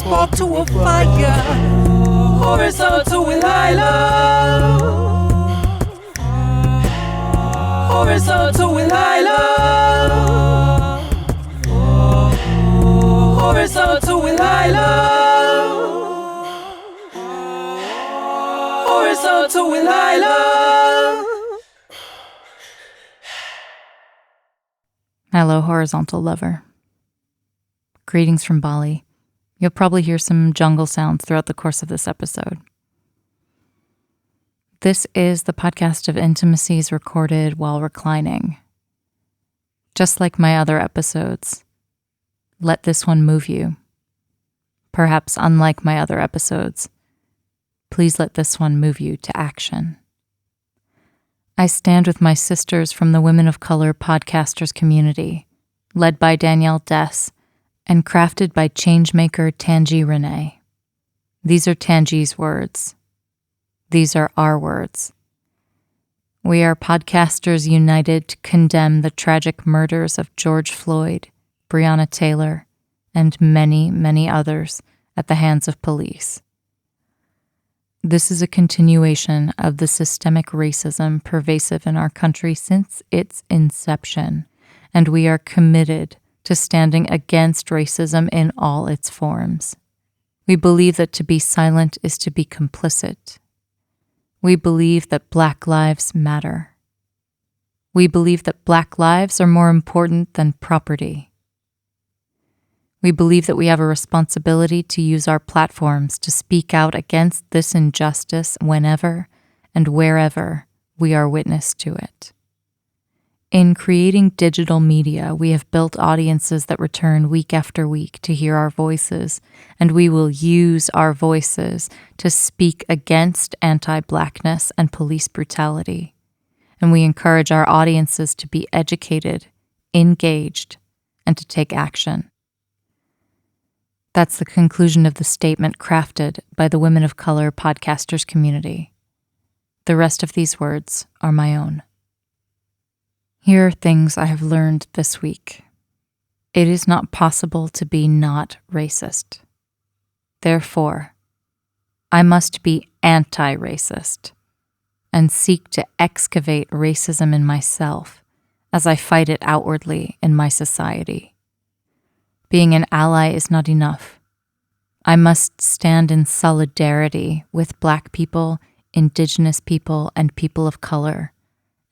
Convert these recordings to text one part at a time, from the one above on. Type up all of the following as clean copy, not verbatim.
spark to a fire. Horizontal with Lila. Horizontal with Lila. Horizontal with Lila. Horizontal with Lila. Hello, horizontal lover. Greetings from Bali. You'll probably hear some jungle sounds throughout the course of this episode. This is the podcast of intimacies recorded while reclining. Just like my other episodes, let this one move you. Perhaps unlike my other episodes, please let this one move you to action. I stand with my sisters from the Women of Color Podcasters Community, led by Danielle Desir and crafted by changemaker Tangia Renee. These are Tangee's words. These are our words. We are podcasters united to condemn the tragic murders of George Floyd, Breonna Taylor, and many, many others at the hands of police. This is a continuation of the systemic racism pervasive in our country since its inception, and we are committed to standing against racism in all its forms. We believe that to be silent is to be complicit. We believe that Black lives matter. We believe that Black lives are more important than property. We believe that we have a responsibility to use our platforms to speak out against this injustice whenever and wherever we are witness to it. In creating digital media, we have built audiences that return week after week to hear our voices, and we will use our voices to speak against anti-Blackness and police brutality. And we encourage our audiences to be educated, engaged, and to take action. That's the conclusion of the statement crafted by the Women of Color Podcasters Community. The rest of these words are my own. Here are things I have learned this week. It is not possible to be not racist. Therefore, I must be anti-racist and seek to excavate racism in myself as I fight it outwardly in my society. Being an ally is not enough. I must stand in solidarity with Black people, Indigenous people, and people of color.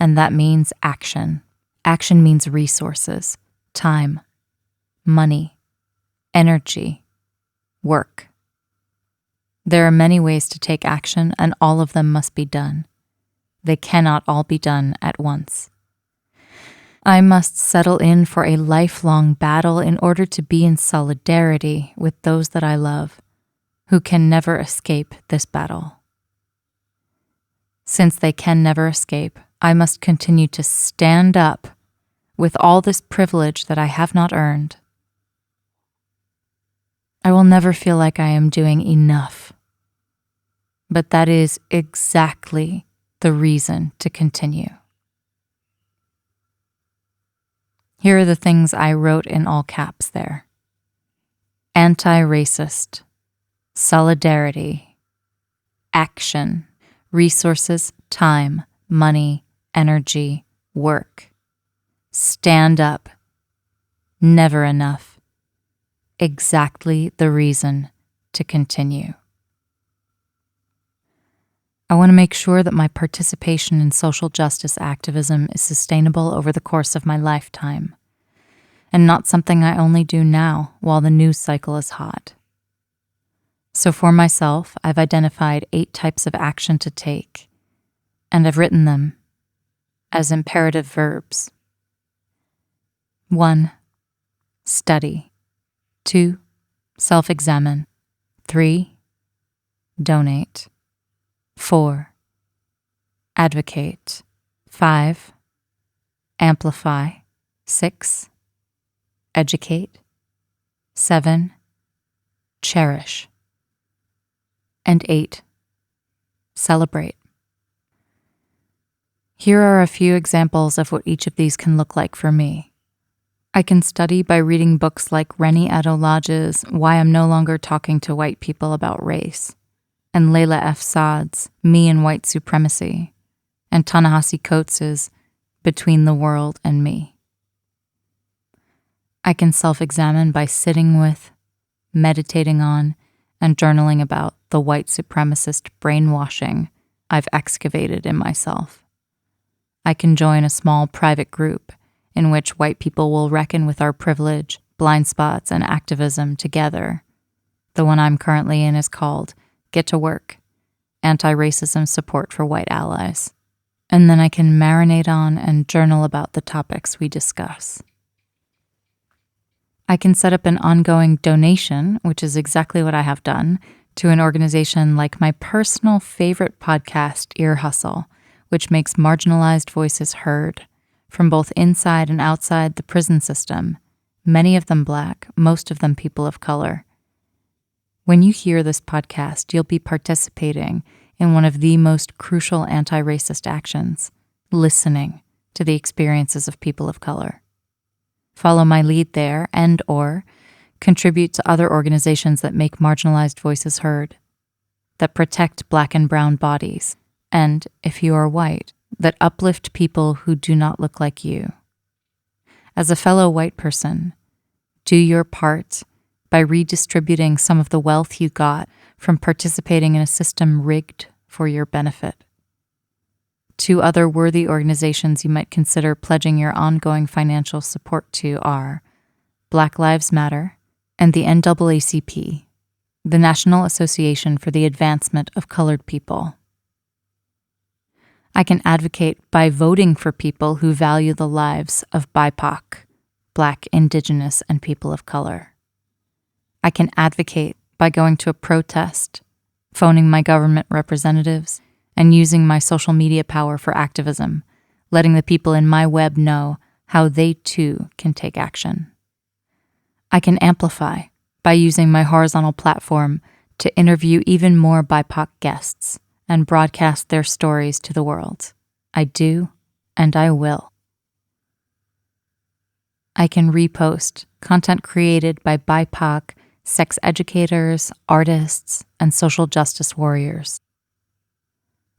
And that means action. Action means resources, time, money, energy, work. There are many ways to take action, and all of them must be done. They cannot all be done at once. I must settle in for a lifelong battle in order to be in solidarity with those that I love, who can never escape this battle. Since they can never escape, I must continue to stand up with all this privilege that I have not earned. I will never feel like I am doing enough, but that is exactly the reason to continue. Here are the things I wrote in all caps there. Anti-racist, solidarity, action, resources, time, money, energy, work. Stand up. Never enough. Exactly the reason to continue. I want to make sure that my participation in social justice activism is sustainable over the course of my lifetime, and not something I only do now while the news cycle is hot. So for myself, I've identified 8 types of action to take, and I've written them as imperative verbs. 1. Study. 2. Self-examine. 3. Donate. 4. Advocate. 5. Amplify. 6. Educate. 7. Cherish. And 8. Celebrate. Here are a few examples of what each of these can look like for me. I can study by reading books like Rennie Lodge's Why I'm No Longer Talking to White People About Race, and Layla F. Saad's Me and White Supremacy, and Ta-Nehisi Coates's Between the World and Me. I can self-examine by sitting with, meditating on, and journaling about the white supremacist brainwashing I've excavated in myself. I can join a small private group in which white people will reckon with our privilege, blind spots, and activism together. The one I'm currently in is called Get to Work, Anti-Racism Support for White Allies. And then I can marinate on and journal about the topics we discuss. I can set up an ongoing donation, which is exactly what I have done, to an organization like my personal favorite podcast, Ear Hustle, which makes marginalized voices heard from both inside and outside the prison system, many of them Black, most of them people of color. When you hear this podcast, you'll be participating in one of the most crucial anti-racist actions, listening to the experiences of people of color. Follow my lead there and/or contribute to other organizations that make marginalized voices heard, that protect Black and brown bodies, and, if you are white, that uplift people who do not look like you. As a fellow white person, do your part by redistributing some of the wealth you got from participating in a system rigged for your benefit. Two other worthy organizations you might consider pledging your ongoing financial support to are Black Lives Matter and the NAACP, the National Association for the Advancement of Colored People. I can advocate by voting for people who value the lives of BIPOC, Black, Indigenous, and people of color. I can advocate by going to a protest, phoning my government representatives, and using my social media power for activism, letting the people in my web know how they too can take action. I can amplify by using my horizontal platform to interview even more BIPOC guests and broadcast their stories to the world. I do, and I will. I can repost content created by BIPOC sex educators, artists, and social justice warriors.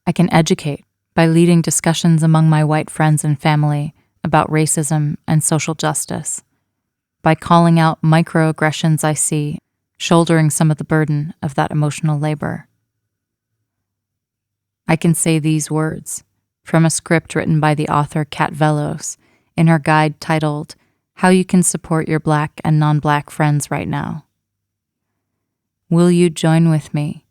I can educate by leading discussions among my white friends and family about racism and social justice, by calling out microaggressions I see, shouldering some of the burden of that emotional labor. I can say these words from a script written by the author Kat Velos in her guide titled How You Can Support Your Black and Non-Black Friends Right Now. Will you join with me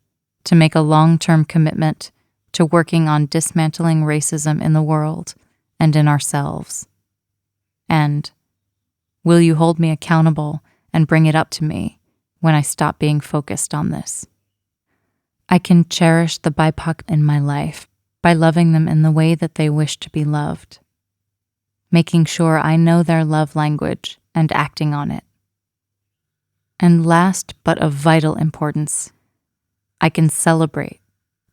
to make a long-term commitment to working on dismantling racism in the world and in ourselves? And will you hold me accountable and bring it up to me when I stop being focused on this? I can cherish the BIPOC in my life by loving them in the way that they wish to be loved, making sure I know their love language and acting on it. And last but of vital importance, I can celebrate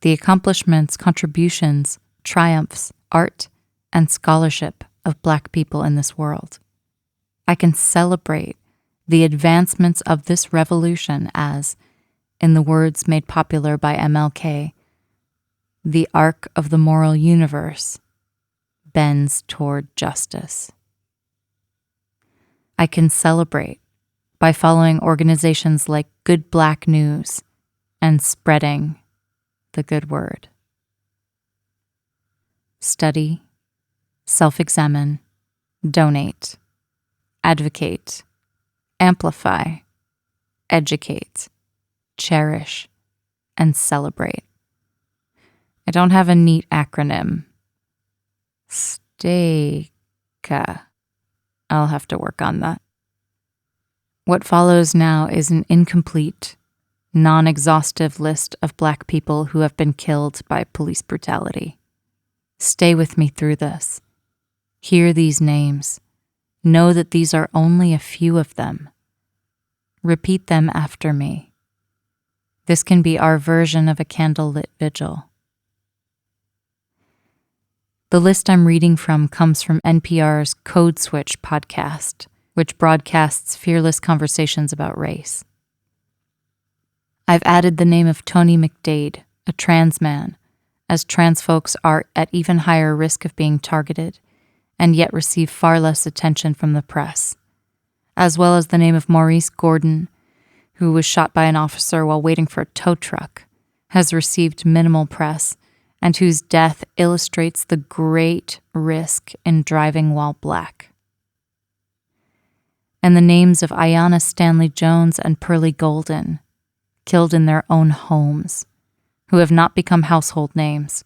the accomplishments, contributions, triumphs, art, and scholarship of Black people in this world. I can celebrate the advancements of this revolution as, in the words made popular by MLK, the arc of the moral universe bends toward justice. I can celebrate by following organizations like Good Black News and spreading the good word. Study, self-examine, donate, advocate, amplify, educate, cherish, and celebrate. I don't have a neat acronym. STAYCA. I'll have to work on that. What follows now is an incomplete, non-exhaustive list of Black people who have been killed by police brutality. Stay with me through this. Hear these names. Know that these are only a few of them. Repeat them after me. This can be our version of a candlelit vigil. The list I'm reading from comes from NPR's Code Switch podcast, which broadcasts fearless conversations about race. I've added the name of Tony McDade, a trans man, as trans folks are at even higher risk of being targeted, and yet receive far less attention from the press, as well as the name of Maurice Gordon, who was shot by an officer while waiting for a tow truck, has received minimal press, and whose death illustrates the great risk in driving while black. And the names of Ayanna Stanley Jones and Pearlie Golden, killed in their own homes, who have not become household names,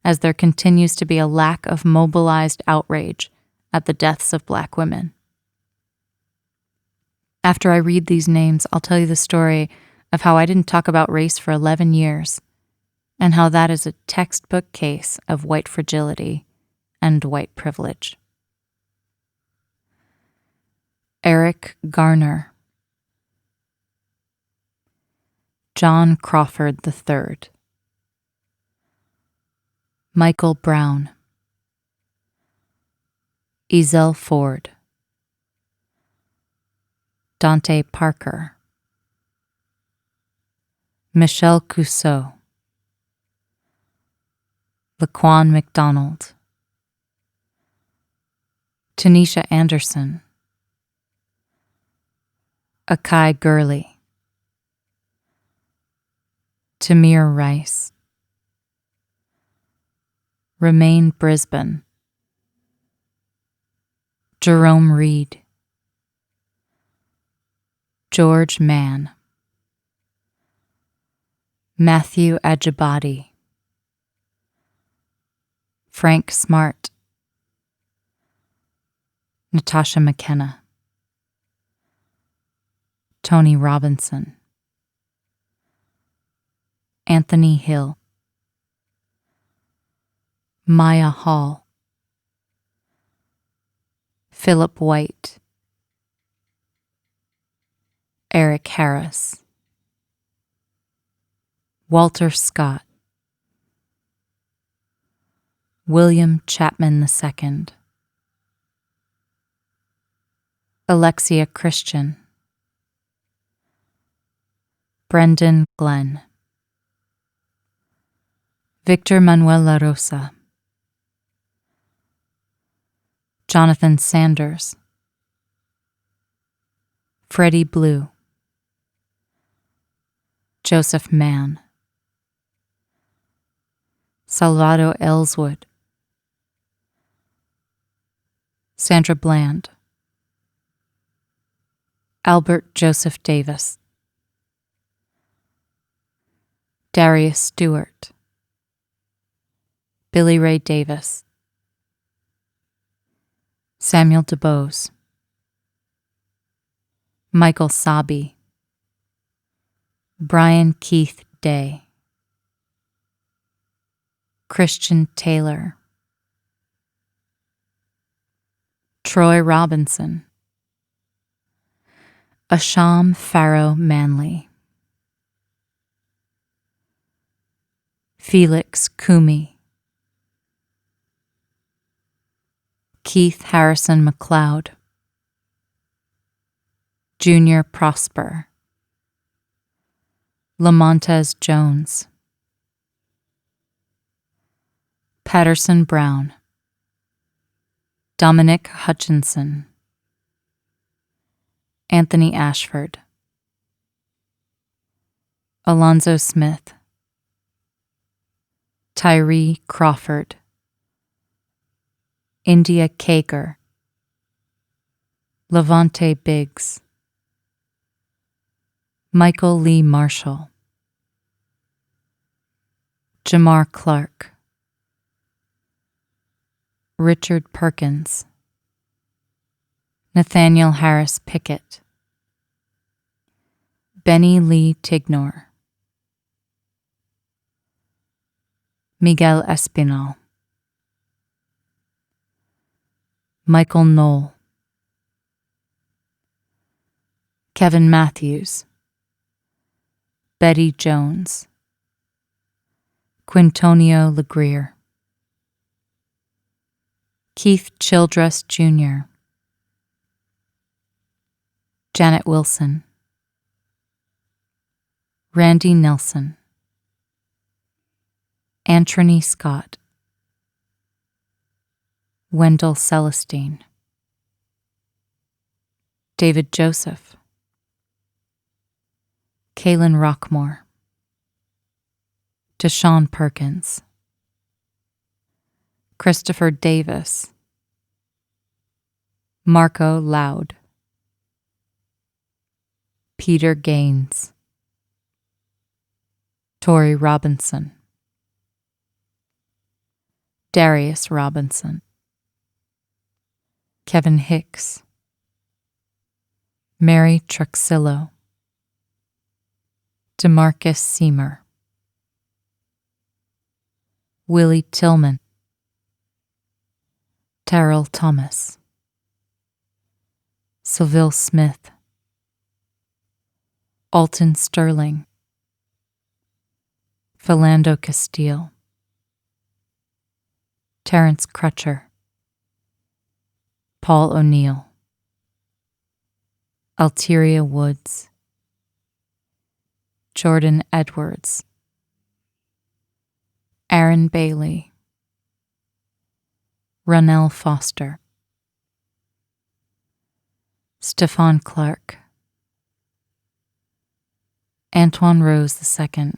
as there continues to be a lack of mobilized outrage at the deaths of black women. After I read these names, I'll tell you the story of how I didn't talk about race for 11 years, and how that is a textbook case of white fragility and white privilege. Eric Garner. John Crawford III. Michael Brown. Ezell Ford. Dante Parker. Michelle Cusseau. Laquan McDonald. Tanisha Anderson. Akai Gurley. Tamir Rice. Romaine Brisbane. Jerome Reed. George Mann. Matthew Ajibade. Frank Smart. Natasha McKenna. Tony Robinson. Anthony Hill. Maya Hall. Philip White. Eric Harris. Walter Scott. William Chapman II. Alexia Christian. Brendan Glenn. Victor Manuel La Rosa. Jonathan Sanders. Freddie Blue. Joseph Mann. Salvador Ellswood. Sandra Bland. Albert Joseph Davis. Darius Stewart. Billy Ray Davis. Samuel DuBose. Michael Sabi. Brian Keith Day. Christian Taylor. Troy Robinson. Asham Farrow Manley. Felix Kumi. Keith Harrison McLeod. Junior Prosper. Lamontez Jones. Patterson Brown. Dominic Hutchinson. Anthony Ashford. Alonzo Smith. Tyree Crawford. India Kaker. Levante Biggs. Michael Lee Marshall. Jamar Clark. Richard Perkins. Nathaniel Harris Pickett. Benny Lee Tignor. Miguel Espinal. Michael Knoll. Kevin Matthews. Betty Jones. Quintonio Legrier. Keith Childress Jr. Janet Wilson, Randy Nelson, Antrony Scott, Wendell Celestine, David Joseph, Kaylin Rockmore, Deshaun Perkins, Christopher Davis, Marco Loud, Peter Gaines, Tori Robinson, Darius Robinson, Kevin Hicks, Mary Truxillo, DeMarcus Seymour, Willie Tillman, Terrell Thomas, Seville Smith, Alton Sterling, Philando Castile, Terrence Crutcher, Paul O'Neill, Alteria Woods, Jordan Edwards, Aaron Bailey, Ronell Foster, Stephon Clark, Antoine Rose II,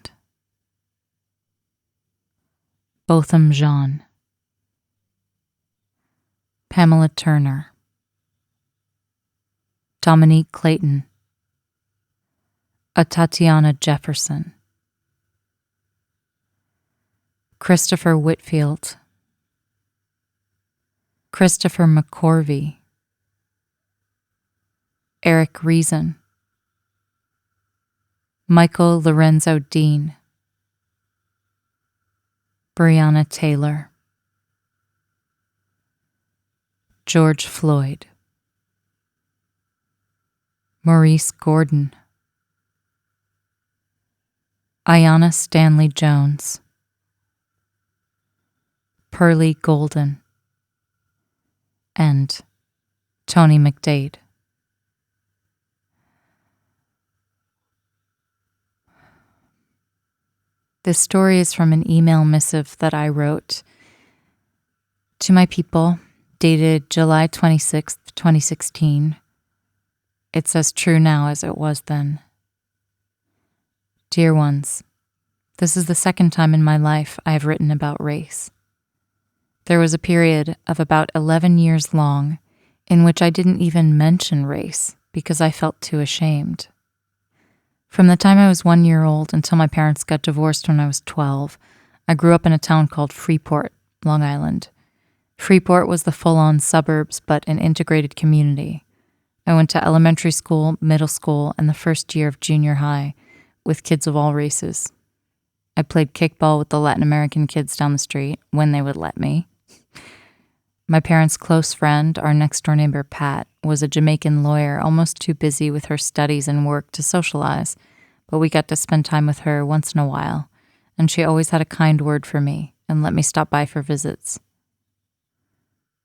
Botham Jean, Pamela Turner, Dominique Clayton, Tatiana Jefferson, Christopher Whitfield, Christopher McCorvey, Eric Reason, Michael Lorenzo Dean, Breonna Taylor, George Floyd, Maurice Gordon, Ayanna Stanley Jones, Pearlie Golden, and Tony McDade. This story is from an email missive that I wrote to my people, dated July 26th, 2016. It's as true now as it was then. Dear ones, this is the second time in my life I have written about race. There was a period of about 11 years long in which I didn't even mention race because I felt too ashamed. From the time I was 1 year old until my parents got divorced when I was 12, I grew up in a town called Freeport, Long Island. Freeport was the full-on suburbs, but an integrated community. I went to elementary school, middle school, and the first year of junior high with kids of all races. I played kickball with the Latin American kids down the street when they would let me. My parents' close friend, our next-door neighbor Pat, was a Jamaican lawyer almost too busy with her studies and work to socialize, but we got to spend time with her once in a while, and she always had a kind word for me and let me stop by for visits.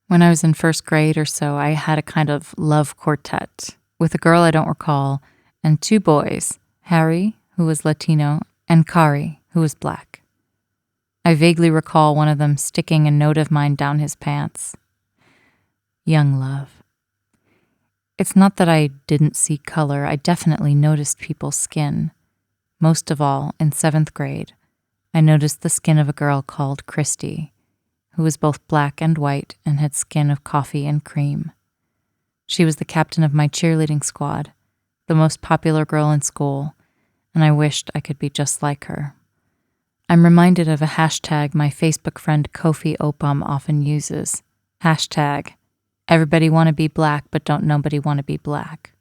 When I was in first grade or so, I had a kind of love quartet with a girl I don't recall and two boys, Harry, who was Latino, and Kari, who was black. I vaguely recall one of them sticking a note of mine down his pants. Young love. It's not that I didn't see color. I definitely noticed people's skin. Most of all, in 7th grade, I noticed the skin of a girl called Christy, who was both black and white and had skin of coffee and cream. She was the captain of my cheerleading squad, the most popular girl in school, and I wished I could be just like her. I'm reminded of a hashtag my Facebook friend Kofi Opam often uses. Hashtag, everybody want to be black, but don't nobody want to be black.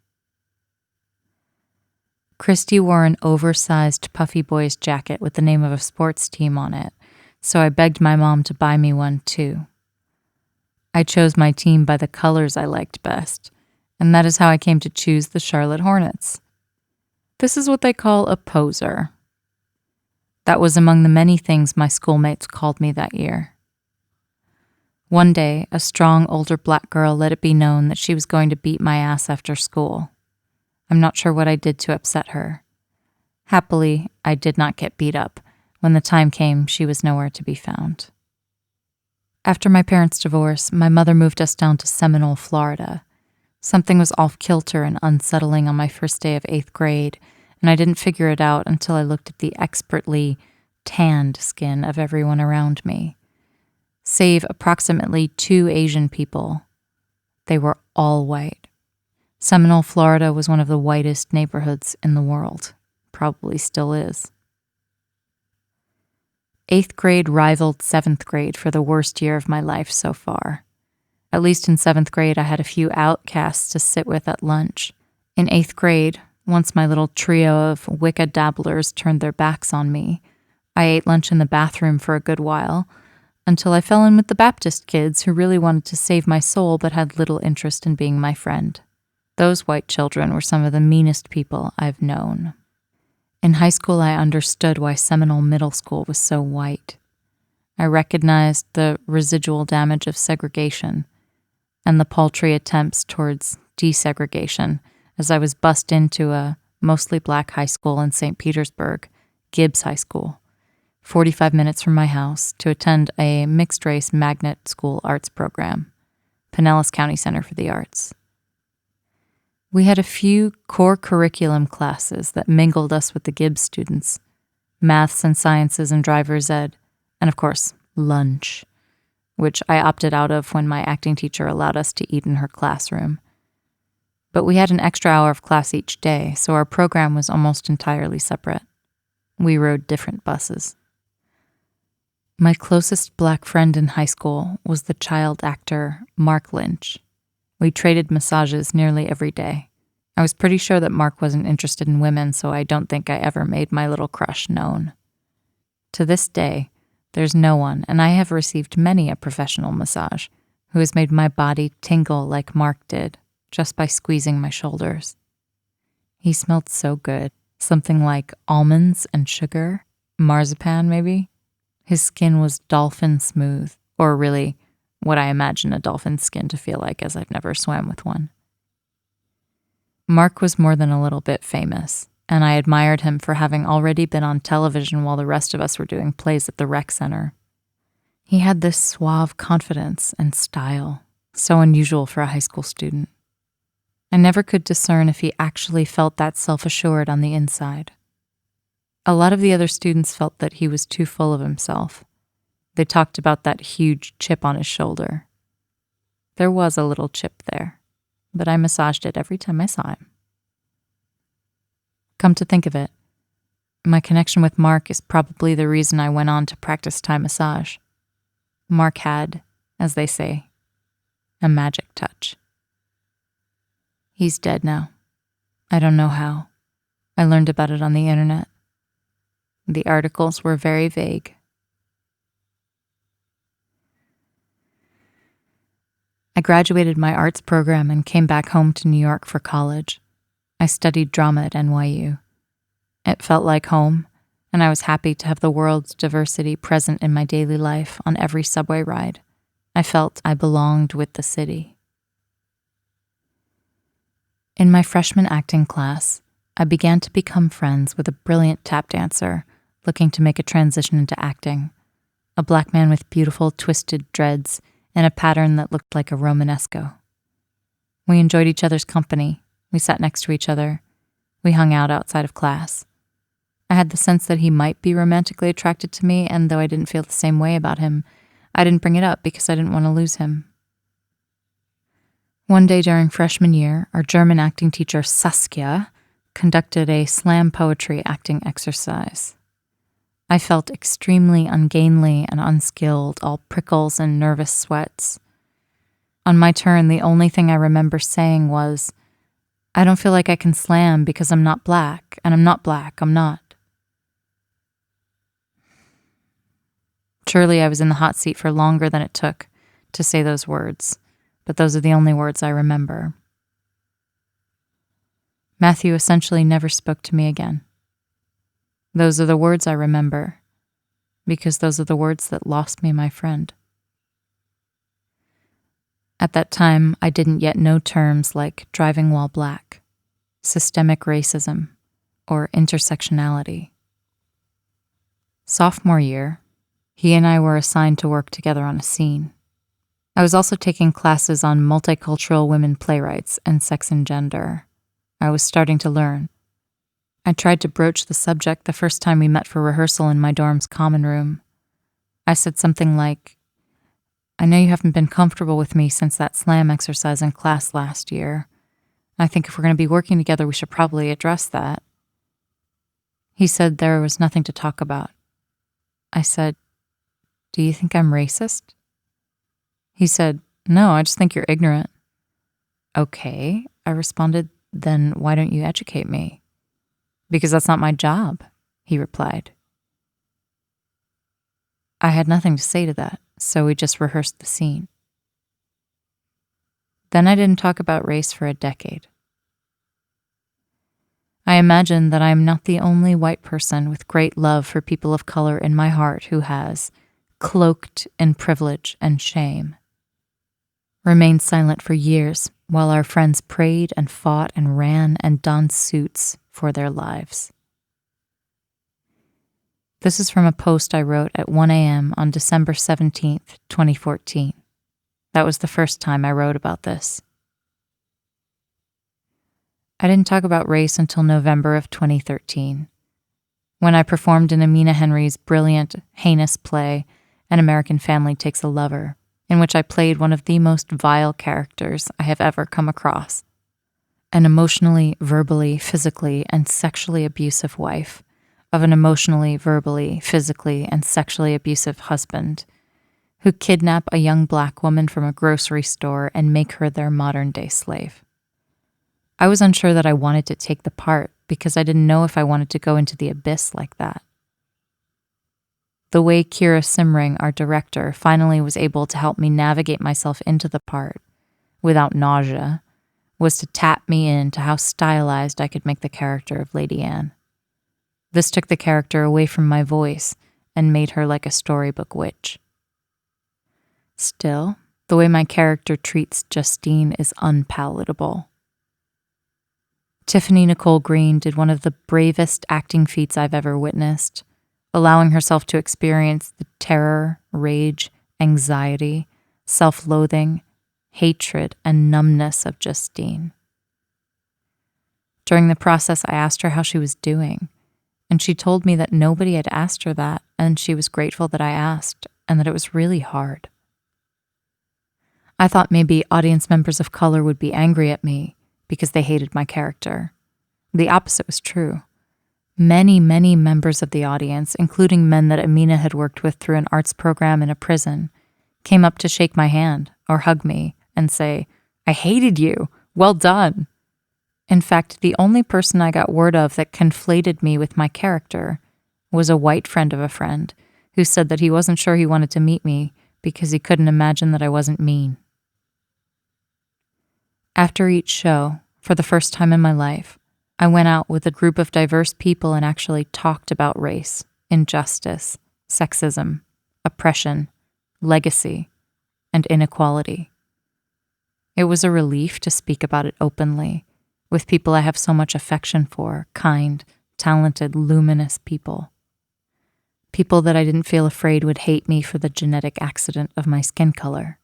Christy wore an oversized puffy boy's jacket with the name of a sports team on it, so I begged my mom to buy me one too. I chose my team by the colors I liked best, and that is how I came to choose the Charlotte Hornets. This is what they call a poser. That was among the many things my schoolmates called me that year. One day, a strong older black girl let it be known that she was going to beat my ass after school. I'm not sure what I did to upset her. Happily, I did not get beat up. When the time came, she was nowhere to be found. After my parents' divorce, my mother moved us down to Seminole, Florida. Something was off-kilter and unsettling on my first day of 8th grade, and I didn't figure it out until I looked at the expertly tanned skin of everyone around me. Save approximately 2 Asian people, they were all white. Seminole, Florida was one of the whitest neighborhoods in the world. Probably still is. 8th grade rivaled 7th grade for the worst year of my life so far. At least in 7th grade, I had a few outcasts to sit with at lunch. In 8th grade, once my little trio of Wicca dabblers turned their backs on me, I ate lunch in the bathroom for a good while, until I fell in with the Baptist kids who really wanted to save my soul but had little interest in being my friend. Those white children were some of the meanest people I've known. In high school, I understood why Seminole Middle School was so white. I recognized the residual damage of segregation and the paltry attempts towards desegregation as I was bussed into a mostly black high school in St. Petersburg, Gibbs High School, 45 minutes from my house, to attend a mixed-race magnet school arts program, Pinellas County Center for the Arts. We had a few core curriculum classes that mingled us with the Gibbs students, maths and sciences and driver's ed, and of course, lunch, which I opted out of when my acting teacher allowed us to eat in her classroom. But we had an extra hour of class each day, so our program was almost entirely separate. We rode different buses. My closest black friend in high school was the child actor Mark Lynch. We traded massages nearly every day. I was pretty sure that Mark wasn't interested in women, so I don't think I ever made my little crush known. To this day, there's no one, and I have received many a professional massage, who has made my body tingle like Mark did, just by squeezing my shoulders. He smelled so good, something like almonds and sugar, marzipan maybe. His skin was dolphin smooth, or really, what I imagine a dolphin's skin to feel like, as I've never swam with one. Mark was more than a little bit famous, and I admired him for having already been on television while the rest of us were doing plays at the rec center. He had this suave confidence and style, so unusual for a high school student. I never could discern if he actually felt that self-assured on the inside. A lot of the other students felt that he was too full of himself. They talked about that huge chip on his shoulder. There was a little chip there, but I massaged it every time I saw him. Come to think of it, my connection with Mark is probably the reason I went on to practice Thai massage. Mark had, as they say, a magic touch. He's dead now. I don't know how. I learned about it on the internet. The articles were very vague. I graduated my arts program and came back home to New York for college. I studied drama at NYU. It felt like home, and I was happy to have the world's diversity present in my daily life on every subway ride. I felt I belonged with the city. In my freshman acting class, I began to become friends with a brilliant tap dancer looking to make a transition into acting, a black man with beautiful twisted dreads and a pattern that looked like a Romanesco. We enjoyed each other's company. We sat next to each other. We hung out outside of class. I had the sense that he might be romantically attracted to me, and though I didn't feel the same way about him, I didn't bring it up because I didn't want to lose him. One day during freshman year, our German acting teacher, Saskia, conducted a slam poetry acting exercise. I felt extremely ungainly and unskilled, all prickles and nervous sweats. On my turn, the only thing I remember saying was, "I don't feel like I can slam because I'm not black, and I'm not black, I'm not." Surely I was in the hot seat for longer than it took to say those words, but those are the only words I remember. Matthew essentially never spoke to me again. Those are the words I remember, because those are the words that lost me my friend. At that time, I didn't yet know terms like driving while black, systemic racism, or intersectionality. Sophomore year, he and I were assigned to work together on a scene. I was also taking classes on multicultural women playwrights and sex and gender. I was starting to learn. I tried to broach the subject the first time we met for rehearsal in my dorm's common room. I said something like, "I know you haven't been comfortable with me since that slam exercise in class last year. I think if we're going to be working together, we should probably address that." He said there was nothing to talk about. I said, "Do you think I'm racist?" He said, "No, I just think you're ignorant." "Okay," I responded, "then why don't you educate me?" "Because that's not my job," he replied. I had nothing to say to that, so we just rehearsed the scene. Then I didn't talk about race for a decade. I imagine that I am not the only white person with great love for people of color in my heart who has, cloaked in privilege and shame, remained silent for years while our friends prayed and fought and ran and donned suits for their lives. This is from a post I wrote at 1 a.m. on December 17th, 2014. That was the first time I wrote about this. I didn't talk about race until November of 2013, when I performed in Amina Henry's brilliant, heinous play, An American Family Takes a Lover, in which I played one of the most vile characters I have ever come across, an emotionally, verbally, physically, and sexually abusive wife of an emotionally, verbally, physically, and sexually abusive husband who kidnap a young black woman from a grocery store and make her their modern-day slave. I was unsure that I wanted to take the part because I didn't know if I wanted to go into the abyss like that. The way Kira Simring, our director, finally was able to help me navigate myself into the part without nausea was to tap me into how stylized I could make the character of Lady Anne. This took the character away from my voice and made her like a storybook witch. Still, the way my character treats Justine is unpalatable. Tiffany Nicole Green did one of the bravest acting feats I've ever witnessed, allowing herself to experience the terror, rage, anxiety, self-loathing, hatred, and numbness of Justine. During the process, I asked her how she was doing, and she told me that nobody had asked her that, and she was grateful that I asked, and that it was really hard. I thought maybe audience members of color would be angry at me because they hated my character. The opposite was true. Many, many members of the audience, including men that Amina had worked with through an arts program in a prison, came up to shake my hand or hug me and say, "I hated you. Well done." In fact, the only person I got word of that conflated me with my character was a white friend of a friend who said that he wasn't sure he wanted to meet me because he couldn't imagine that I wasn't mean. After each show, for the first time in my life, I went out with a group of diverse people and actually talked about race, injustice, sexism, oppression, legacy, and inequality. It was a relief to speak about it openly, with people I have so much affection for, kind, talented, luminous people. People that I didn't feel afraid would hate me for the genetic accident of my skin color.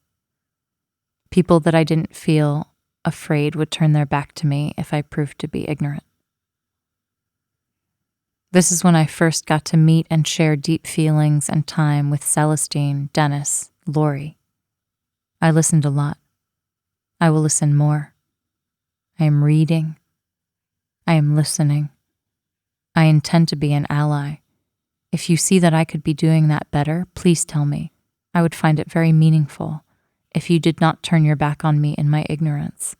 People that I didn't feel afraid would turn their back to me if I proved to be ignorant. This is when I first got to meet and share deep feelings and time with Celestine, Dennis, Lori. I listened a lot. I will listen more. I am reading. I am listening. I intend to be an ally. If you see that I could be doing that better, please tell me. I would find it very meaningful if you did not turn your back on me in my ignorance.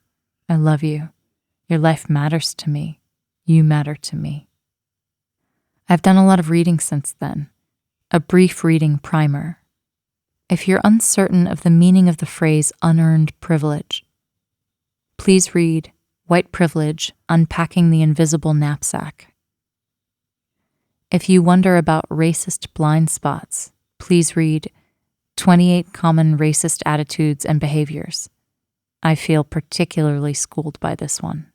I love you. Your life matters to me. You matter to me. I've done a lot of reading since then. A brief reading primer. If you're uncertain of the meaning of the phrase unearned privilege, please read White Privilege, Unpacking the Invisible Knapsack. If you wonder about racist blind spots, please read 28 Common Racist Attitudes and Behaviors. I feel particularly schooled by this one.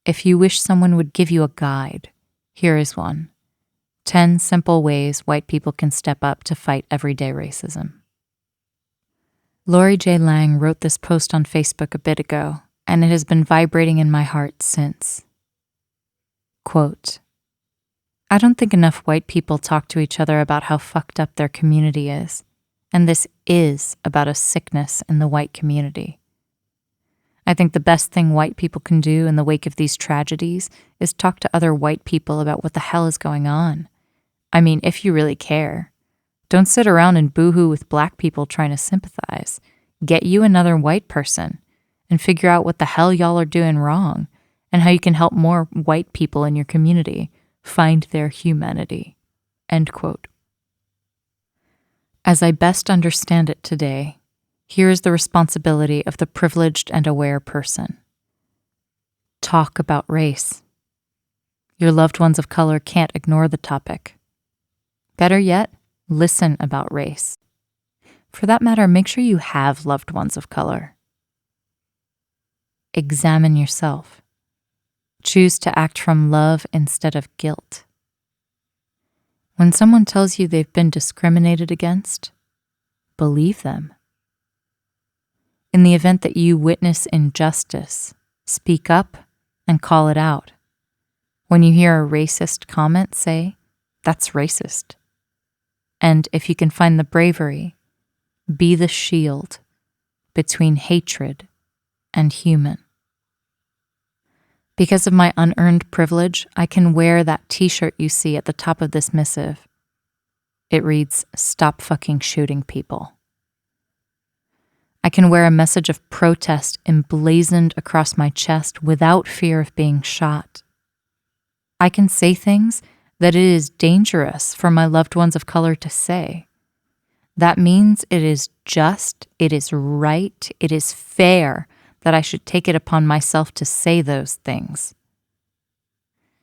If you wish someone would give you a guide, here is one. 10 simple ways white people can step up to fight everyday racism. Lori J. Lang wrote this post on Facebook a bit ago, and it has been vibrating in my heart since. Quote, I don't think enough white people talk to each other about how fucked up their community is, and this is about a sickness in the white community. I think the best thing white people can do in the wake of these tragedies is talk to other white people about what the hell is going on. I mean, if you really care. Don't sit around and boo-hoo with black people trying to sympathize. Get you another white person and figure out what the hell y'all are doing wrong and how you can help more white people in your community find their humanity. End quote. As I best understand it today, here is the responsibility of the privileged and aware person. Talk about race. Your loved ones of color can't ignore the topic. Better yet, listen about race. For that matter, make sure you have loved ones of color. Examine yourself. Choose to act from love instead of guilt. When someone tells you they've been discriminated against, believe them. In the event that you witness injustice, speak up and call it out. When you hear a racist comment, say, "That's racist." And if you can find the bravery, be the shield between hatred and human. Because of my unearned privilege, I can wear that t-shirt you see at the top of this missive. It reads, "Stop fucking shooting people." I can wear a message of protest emblazoned across my chest without fear of being shot. I can say things that it is dangerous for my loved ones of color to say. That means it is just, it is right, it is fair that I should take it upon myself to say those things.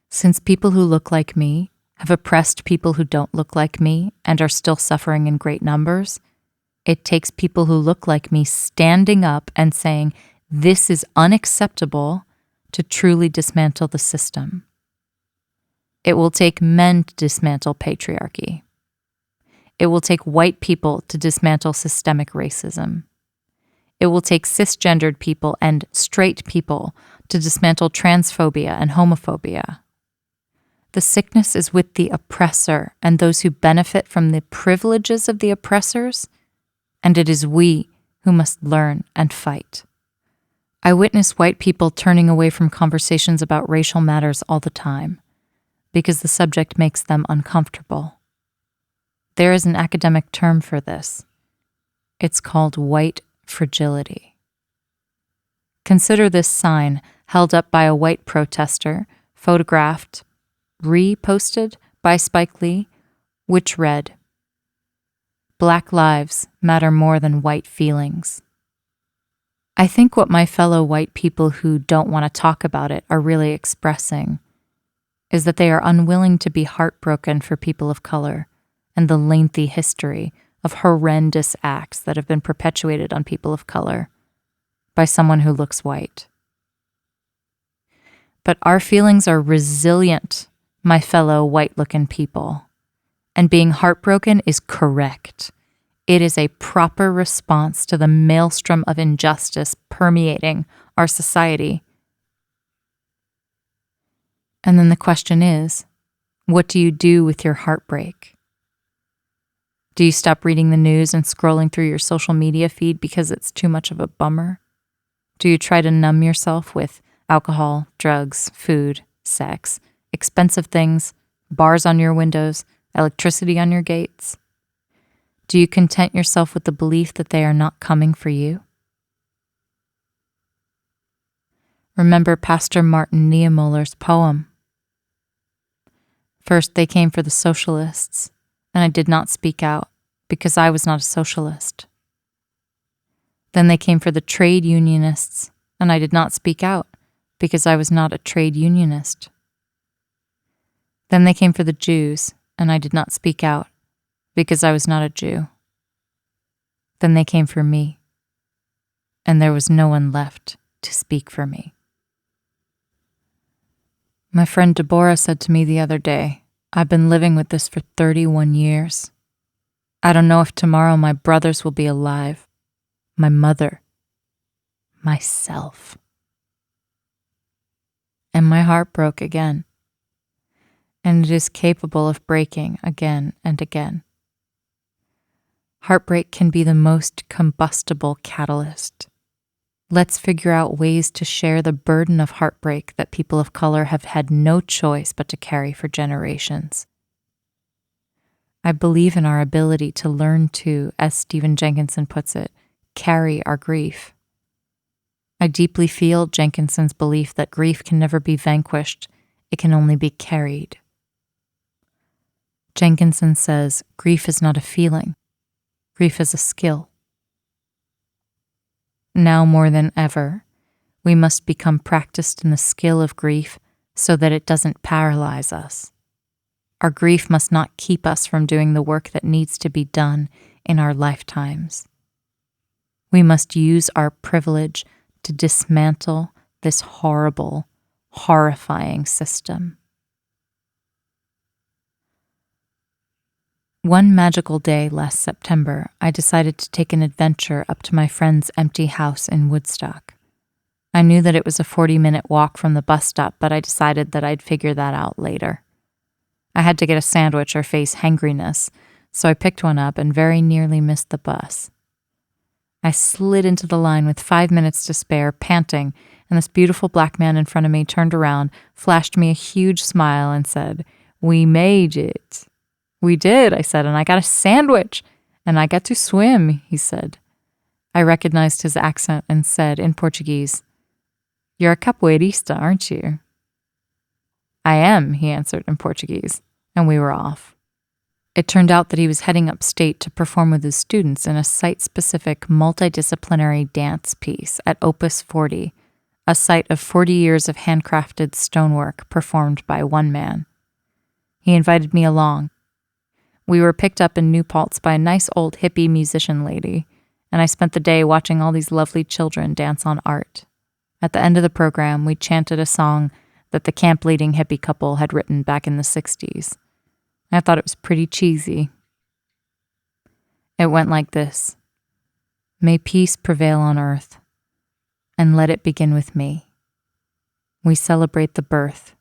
Since people who look like me have oppressed people who don't look like me and are still suffering in great numbers, it takes people who look like me standing up and saying, "This is unacceptable," to truly dismantle the system. It will take men to dismantle patriarchy. It will take white people to dismantle systemic racism. It will take cisgendered people and straight people to dismantle transphobia and homophobia. The sickness is with the oppressor and those who benefit from the privileges of the oppressors, and it is we who must learn and fight. I witness white people turning away from conversations about racial matters all the time because the subject makes them uncomfortable. There is an academic term for this. It's called white fragility. Consider this sign held up by a white protester, photographed, reposted by Spike Lee, which read, "Black lives matter more than white feelings." I think what my fellow white people who don't want to talk about it are really expressing is that they are unwilling to be heartbroken for people of color and the lengthy history of horrendous acts that have been perpetuated on people of color by someone who looks white. But our feelings are resilient, my fellow white-looking people, and being heartbroken is correct. It is a proper response to the maelstrom of injustice permeating our society. And then the question is, what do you do with your heartbreak? Do you stop reading the news and scrolling through your social media feed because it's too much of a bummer? Do you try to numb yourself with alcohol, drugs, food, sex, expensive things, bars on your windows, electricity on your gates? Do you content yourself with the belief that they are not coming for you? Remember Pastor Martin Niemöller's poem. First, they came for the socialists, and I did not speak out because I was not a socialist. Then they came for the trade unionists, and I did not speak out because I was not a trade unionist. Then they came for the Jews, and I did not speak out because I was not a Jew. Then they came for me, and there was no one left to speak for me. My friend Deborah said to me the other day, I've been living with this for 31 years. I don't know if tomorrow my brothers will be alive, my mother, myself. And my heart broke again, and it is capable of breaking again and again. Heartbreak can be the most combustible catalyst. Let's figure out ways to share the burden of heartbreak that people of color have had no choice but to carry for generations. I believe in our ability to learn to, as Stephen Jenkinson puts it, carry our grief. I deeply feel Jenkinson's belief that grief can never be vanquished, it can only be carried. Jenkinson says grief is not a feeling, grief is a skill. Now more than ever, we must become practiced in the skill of grief so that it doesn't paralyze us. Our grief must not keep us from doing the work that needs to be done in our lifetimes. We must use our privilege to dismantle this horrible, horrifying system. One magical day last September, I decided to take an adventure up to my friend's empty house in Woodstock. I knew that it was a 40-minute walk from the bus stop, but I decided that I'd figure that out later. I had to get a sandwich or face hangriness, so I picked one up and very nearly missed the bus. I slid into the line with 5 minutes to spare, panting, and this beautiful black man in front of me turned around, flashed me a huge smile, and said, "We made it." "We did," I said, "and I got a sandwich, and I got to swim," he said. I recognized his accent and said in Portuguese, "You're a capoeirista, aren't you?" "I am," he answered in Portuguese, and we were off. It turned out that he was heading upstate to perform with his students in a site-specific multidisciplinary dance piece at Opus 40, a site of 40 years of handcrafted stonework performed by one man. He invited me along. We were picked up in New Paltz by a nice old hippie musician lady, and I spent the day watching all these lovely children dance on art. At the end of the program, we chanted a song that the camp-leading hippie couple had written back in the 60s. I thought it was pretty cheesy. It went like this: "May peace prevail on earth, and let it begin with me. We celebrate the birth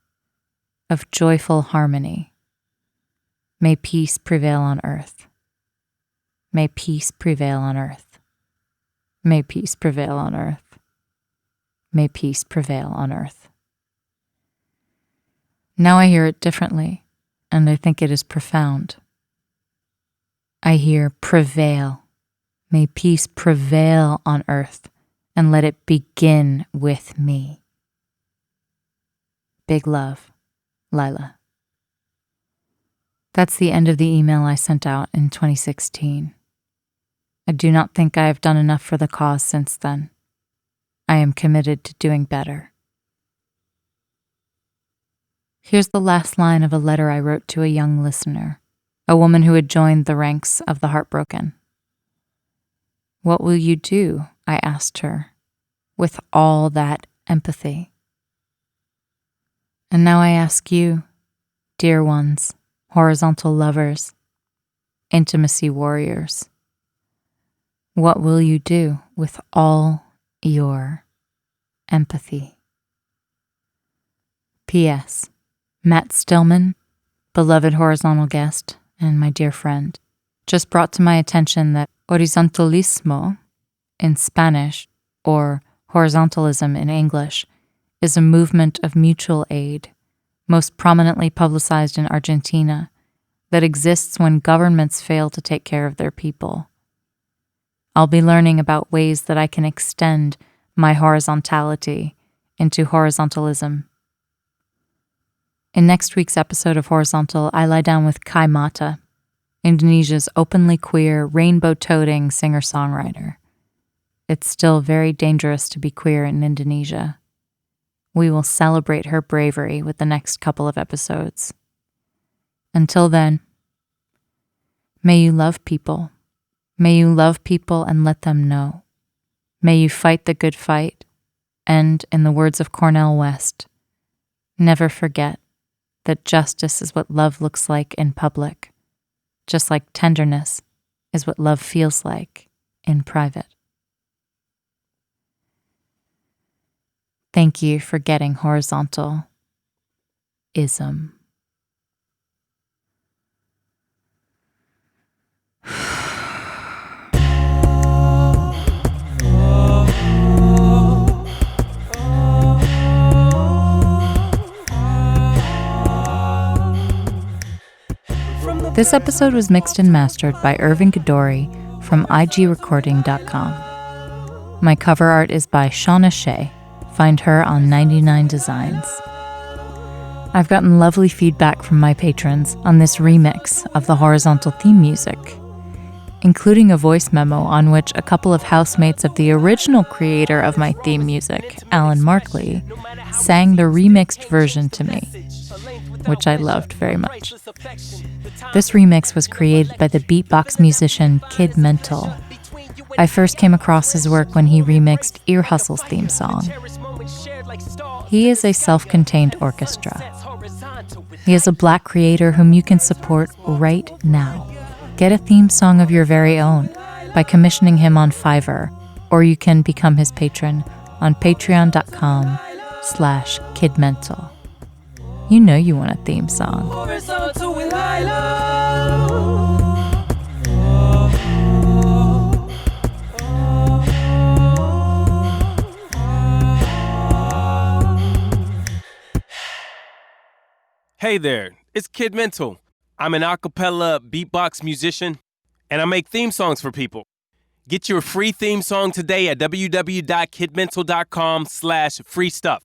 of joyful harmony. May peace prevail on earth. May peace prevail on earth. May peace prevail on earth. May peace prevail on earth." Now I hear it differently, and I think it is profound. I hear prevail. May peace prevail on earth, and let it begin with me. Big love, Lila. That's the end of the email I sent out in 2016. I do not think I have done enough for the cause since then. I am committed to doing better. Here's the last line of a letter I wrote to a young listener, a woman who had joined the ranks of the heartbroken. "What will you do?" I asked her, with all that empathy. And now I ask you, dear ones, horizontal lovers, intimacy warriors, what will you do with all your empathy? P.S. Matt Stillman, beloved horizontal guest and my dear friend, just brought to my attention that horizontalismo in Spanish, or horizontalism in English, is a movement of mutual aid, most prominently publicized in Argentina, that exists when governments fail to take care of their people. I'll be learning about ways that I can extend my horizontality into horizontalism. In next week's episode of Horizontal, I lie down with Kai Mata, Indonesia's openly queer, rainbow-toting singer-songwriter. It's still very dangerous to be queer in Indonesia. We will celebrate her bravery with the next couple of episodes. Until then, may you love people. May you love people and let them know. May you fight the good fight, and, in the words of Cornel West, Never forget that justice is what love looks like in public, just like tenderness is what love feels like in private. Thank you for getting horizontal. Ism. This episode was mixed and mastered by Irvin Gadori from igrecording.com. My cover art is by Shauna Shea. Find her on 99 Designs. I've gotten lovely feedback from my patrons on this remix of the horizontal theme music, including a voice memo on which a couple of housemates of the original creator of my theme music, Alan Markley, sang the remixed version to me, which I loved very much. This remix was created by the beatbox musician Kid Mental. I first came across his work when he remixed Ear Hustle's theme song. He is a self-contained orchestra. He is a Black creator whom you can support right now. Get a theme song of your very own by commissioning him on Fiverr, or you can become his patron on patreon.com/kidmental. You know you want a theme song. Horizontal with Lila. Hey there, it's Kid Mental. I'm an acapella beatbox musician, and I make theme songs for people. Get your free theme song today at www.kidmental.com/free stuff.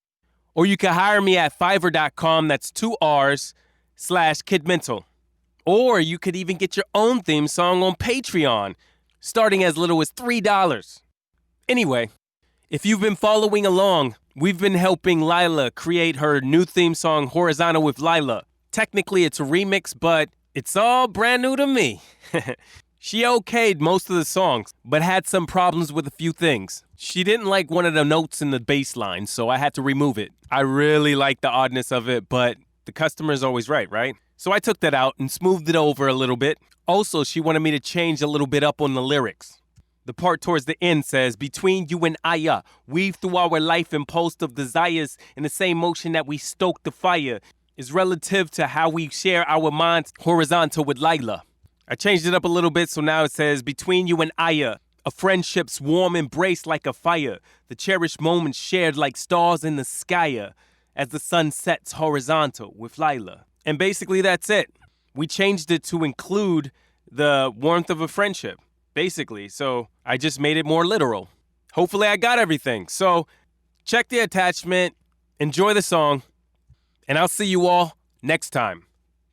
Or you can hire me at fiverr.com, that's 2 R's, /kidmental. Or you could even get your own theme song on Patreon, starting as little as $3. Anyway, if you've been following along, we've been helping Lila create her new theme song, Horizontal with Lila. Technically, it's a remix, but it's all brand new to me. She okayed most of the songs, but had some problems with a few things. She didn't like one of the notes in the bass line, so I had to remove it. I really like the oddness of it, but the customer is always right? So I took that out and smoothed it over a little bit. Also, she wanted me to change a little bit up on the lyrics. The part towards the end says, between you and I, weave through our life impulsed of desires in the same motion that we stoke the fire, is relative to how we share our minds horizontal with Lila. I changed it up a little bit, so now it says, between you and I, a friendship's warm embrace like a fire, the cherished moments shared like stars in the sky, as the sun sets horizontal with Lila. And basically that's it. We changed it to include the warmth of a friendship, basically. So I just made it more literal. Hopefully I got everything. So check the attachment, enjoy the song, and I'll see you all next time.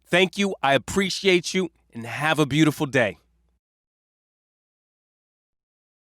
Thank you, I appreciate you, and have a beautiful day.